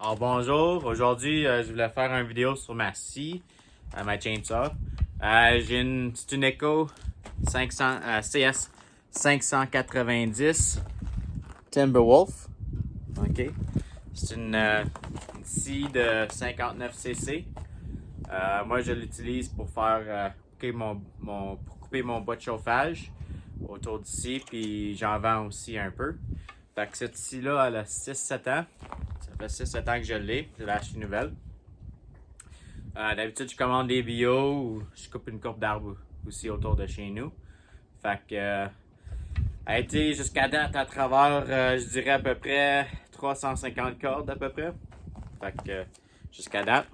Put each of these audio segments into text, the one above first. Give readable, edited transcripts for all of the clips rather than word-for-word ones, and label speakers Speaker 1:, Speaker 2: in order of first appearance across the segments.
Speaker 1: Alors bonjour, aujourd'hui je voulais faire une vidéo sur ma scie, ma chainsaw. J'ai une petite Echo 500, CS 590 Timberwolf. Ok. C'est une scie de 59cc. Moi je l'utilise pour faire pour couper mon bas de chauffage autour d'ici, puis j'en vends aussi un peu. Fait que cette scie-là, elle a 6-7 ans. Ça fait 6-7 ans que je l'ai. Je l'ai acheté nouvelle. D'habitude, je commande des bio ou je coupe une coupe d'arbres aussi autour de chez nous. Fait que, a été jusqu'à date à travers, je dirais à peu près 350 cordes à peu près. Fait que, jusqu'à date.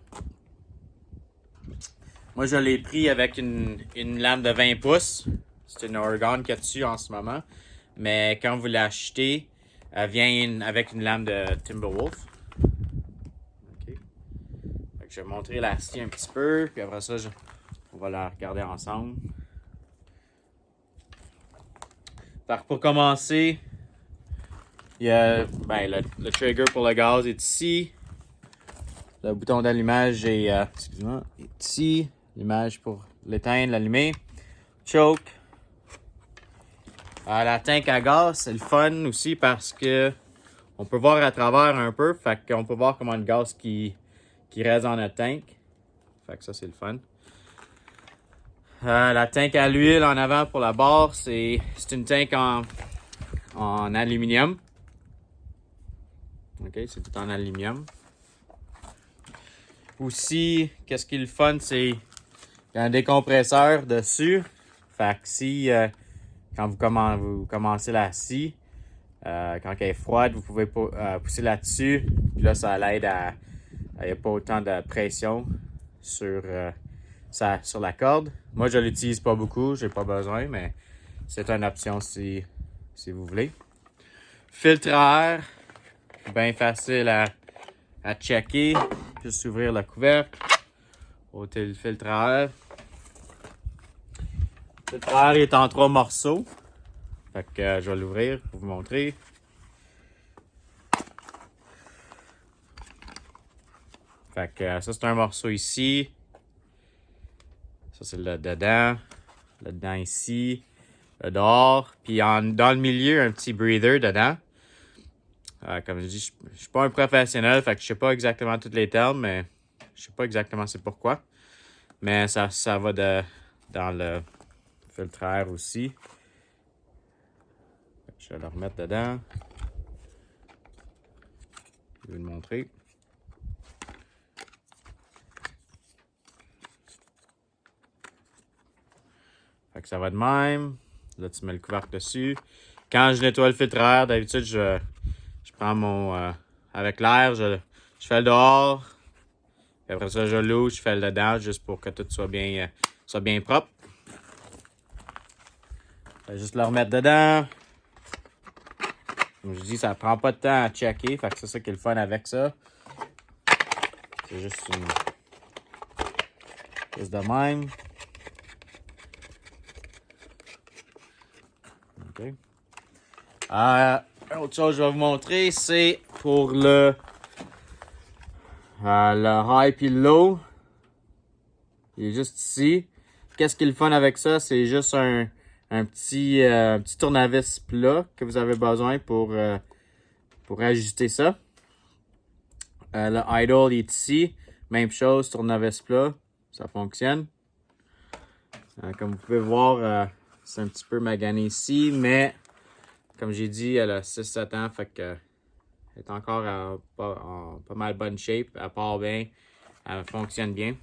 Speaker 1: Moi, je l'ai pris avec une lame de 20 pouces. C'est une Oregon qu'il y a dessus en ce moment. Mais quand vous l'achetez, elle vient avec une lame de Timberwolf. Okay. Fait que je vais montrer la scie un petit peu, puis après ça, on va la regarder ensemble. Fait que pour commencer, il y a le trigger pour le gaz est ici. Le bouton d'allumage est, excuse-moi, est ici. L'image pour l'éteindre, l'allumer. Choke. La tank à gaz, c'est le fun aussi parce que on peut voir à travers un peu. Fait qu'on peut voir comment le gaz qui reste dans notre tank. Fait que ça, c'est le fun. La tank à l'huile en avant pour la barre, c'est une tank en aluminium. Ok, c'est tout en aluminium. Aussi, qu'est-ce qui est le fun, c'est qu'il y a un décompresseur dessus. Fait que si, quand vous commencez la scie, quand elle est froide, vous pouvez pousser là-dessus. Puis là, ça l'aide à il n'y a pas autant de pression sur la corde. Moi, je l'utilise pas beaucoup, j'ai pas besoin, mais c'est une option si vous voulez. Filtre à air, bien facile à checker. Juste ouvrir le couvercle, ôter le filtre à air. Le filtre à air est en 3 morceaux. Fait que je vais l'ouvrir pour vous montrer. Fait que ça, c'est un morceau ici. Ça, c'est le dedans. Le dedans ici. Le dehors. Puis dans le milieu, un petit breather dedans. Comme je dis, je suis pas un professionnel, fait que je sais pas exactement tous les termes, mais je sais pas exactement c'est pourquoi. Mais ça va dans le filtre à air aussi. Je vais le remettre dedans. Je vais le montrer. Fait que ça va de même. Là, tu mets le couvercle dessus. Quand je nettoie le filtre à air, d'habitude, je prends mon... avec l'air, je fais le dehors. Puis après ça, je l'ouvre, je fais le dedans, juste pour que tout soit bien propre. Je vais juste le remettre dedans. Comme je dis, ça prend pas de temps à checker. Fait que c'est ça qui est le fun avec ça. C'est juste juste de même. OK. Autre chose que je vais vous montrer, c'est pour le high puis le low. Il est juste ici. Qu'est-ce qui est le fun avec ça? C'est juste un petit tournevis plat que vous avez besoin pour ajuster ça. Le idle est ici. Même chose, tournevis plat. Ça fonctionne. Comme vous pouvez voir, c'est un petit peu magané ici, mais comme j'ai dit, elle a 6-7 ans, fait que elle est encore en pas mal bonne shape. Elle part bien, elle fonctionne bien.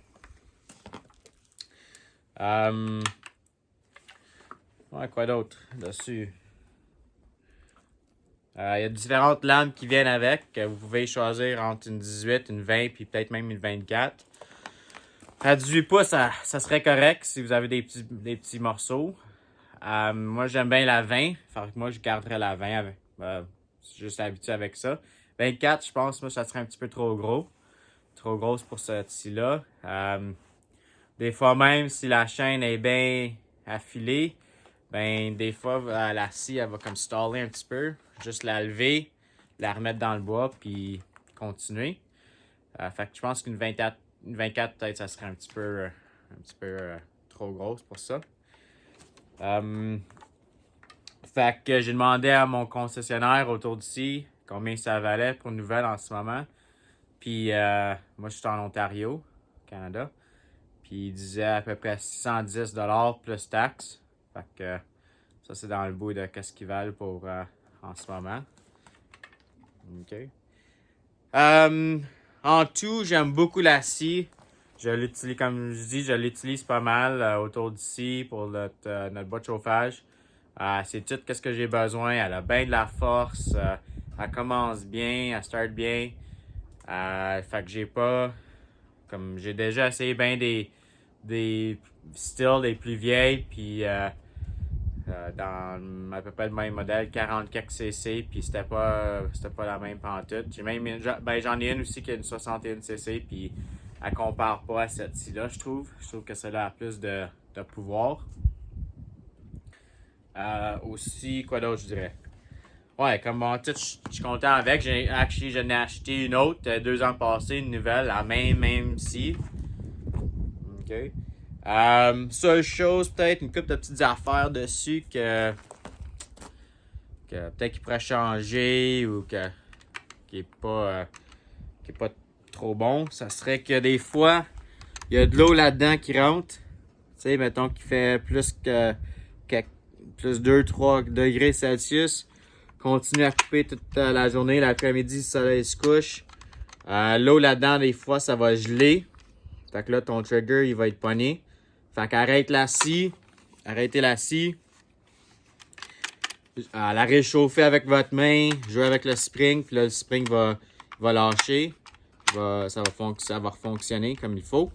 Speaker 1: Ouais, quoi d'autre dessus? Il y a différentes lames qui viennent avec. Vous pouvez choisir entre une 18, une 20, puis peut-être même une 24. À 18 pouces, ça serait correct si vous avez des petits morceaux. Moi, j'aime bien la 20. Fait que moi, je garderais la 20 avec. Je suis juste habitué avec ça. 24, je pense, moi, ça serait un petit peu trop gros. Trop grosse pour cette scie-là. Des fois même, si la chaîne est bien affilée, ben des fois, la scie, elle va comme staller un petit peu. Juste la lever, la remettre dans le bois, puis continuer. Fait que je pense qu'une 24 peut-être ça serait un petit peu trop grosse pour ça. Fait que j'ai demandé à mon concessionnaire autour d'ici combien ça valait pour une nouvelle en ce moment. Puis moi je suis en Ontario, Canada. Puis il disait à peu près 610$ plus taxes. Fait que ça c'est dans le bout de qu'est-ce qu'ils valent pour en ce moment. OK. En tout, j'aime beaucoup la scie. Je l'utilise, comme je dis, je l'utilise pas mal autour d'ici pour notre bas de chauffage. C'est tout ce que j'ai besoin. Elle a bien de la force. Elle commence bien. Elle start bien. Fait que j'ai pas... Comme j'ai déjà essayé bien des styles les plus vieilles. Puis dans à peu près le même modèle, 40 quelques cc. Puis c'était pas la même pantoute. J'en ai une aussi qui a une 61 cc. Puis elle compare pas à cette scie-là, je trouve. Je trouve que celle-là a plus de pouvoir. Aussi, quoi d'autre, je dirais? Ouais, comme bon, tout, je suis content avec. J'en ai acheté une autre 2 ans passés, une nouvelle, la même scie. OK. Seule chose, peut-être une couple de petites affaires dessus que peut-être qu'il pourrait changer ou qui est pas trop bon. Ça serait que des fois, il y a de l'eau là-dedans qui rentre. Tu sais, mettons qu'il fait plus 2-3 degrés Celsius. Continue à couper toute la journée. L'après-midi, le soleil se couche. L'eau là-dedans, des fois, ça va geler. Fait que là, ton trigger, il va être pogné. Fait qu'arrête la scie. Arrêtez la scie. La réchauffer avec votre main. Jouer avec le spring. Puis là, le spring va lâcher. Ça va fonctionner comme il faut.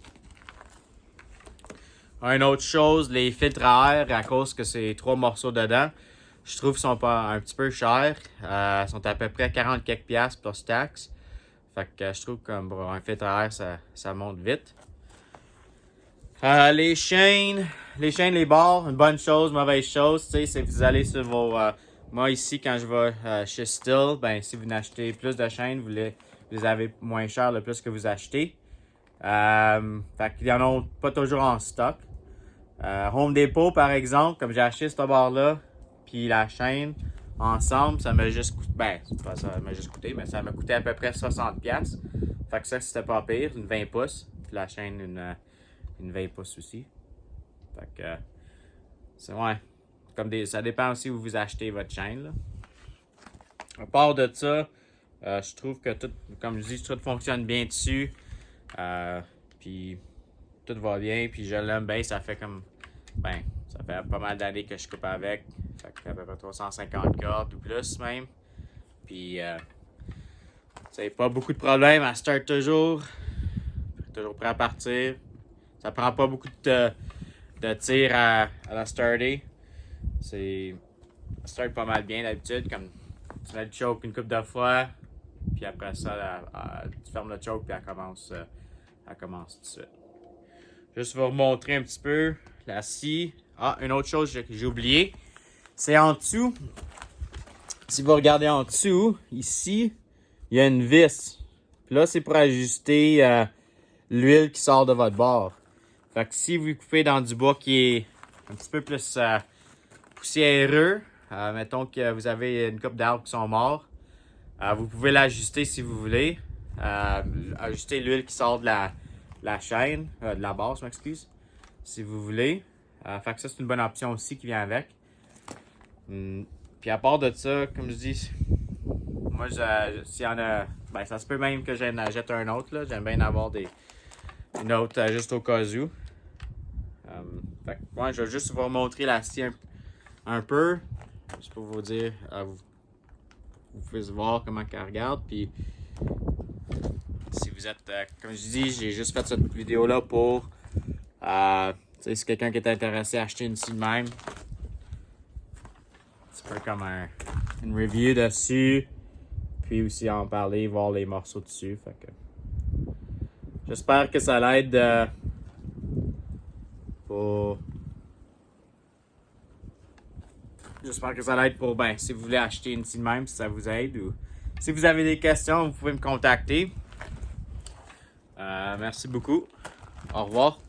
Speaker 1: Une autre chose, les filtres à air, à cause que c'est 3 morceaux dedans, je trouve qu'ils sont pas un petit peu chers. Ils sont à peu près 40 quelques piastres plus taxes. Fait que je trouve que pour un filtre à air, ça monte vite. Les chaînes, les barres, une bonne chose, mauvaise chose, tu sais, c'est que vous allez sur vos... moi ici, quand je vais chez Stihl, ben si vous achetez plus de chaînes, vous les avez moins cher le plus que vous achetez. Fait qu'ils en ont pas toujours en stock. Home Depot, par exemple, comme j'ai acheté cette barre-là, puis la chaîne, ensemble, ça m'a juste coûté, ça m'a juste coûté, mais ça m'a coûté à peu près 60$. Fait que ça, c'était pas pire, une 20 pouces, puis la chaîne, une 20 pouces aussi. Fait que, c'est, ouais, ça dépend aussi où vous achetez votre chaîne, là. À part de ça, je trouve que tout, comme je dis, tout fonctionne bien dessus. Puis tout va bien, puis je l'aime bien, ça fait pas mal d'années que je coupe avec. Ça fait à peu près 350 cordes ou plus même. Puis c'est pas beaucoup de problèmes, elle start toujours prêt à partir. Ça prend pas beaucoup de tir à la starter. Ça start pas mal bien d'habitude, comme tu mets le choke une couple de fois, puis après ça, tu fermes le choke, puis elle commence tout de suite. Juste vous remontrer un petit peu la scie. Une autre chose que j'ai oublié, c'est en dessous. Si vous regardez en dessous, ici, il y a une vis. Puis là, c'est pour ajuster l'huile qui sort de votre barre. Fait que si vous coupez dans du bois qui est un petit peu plus poussiéreux, mettons que vous avez une couple d'arbres qui sont morts, vous pouvez l'ajuster si vous voulez. Ajuster l'huile qui sort de la chaîne, de la barre, je m'excuse, si vous voulez. Fait que ça, c'est une bonne option aussi qui vient avec. Puis à part de ça, comme je dis, moi, s'il y en a, ça se peut même que j'en achète un autre, là. J'aime bien avoir une autre juste au cas où. Fait que, ouais, je vais juste vous montrer la scie un peu, juste pour vous dire, vous pouvez voir comment elle regarde, puis si vous êtes, comme je dis, j'ai juste fait cette vidéo-là pour, si quelqu'un qui est intéressé à acheter une scie de même, c'est un peu comme une review dessus, puis aussi en parler, voir les morceaux dessus, fait que j'espère que ça l'aide pour... J'espère que ça l'aide pour, si vous voulez acheter une scie de même, si ça vous aide, ou si vous avez des questions, vous pouvez me contacter. Merci beaucoup. Au revoir.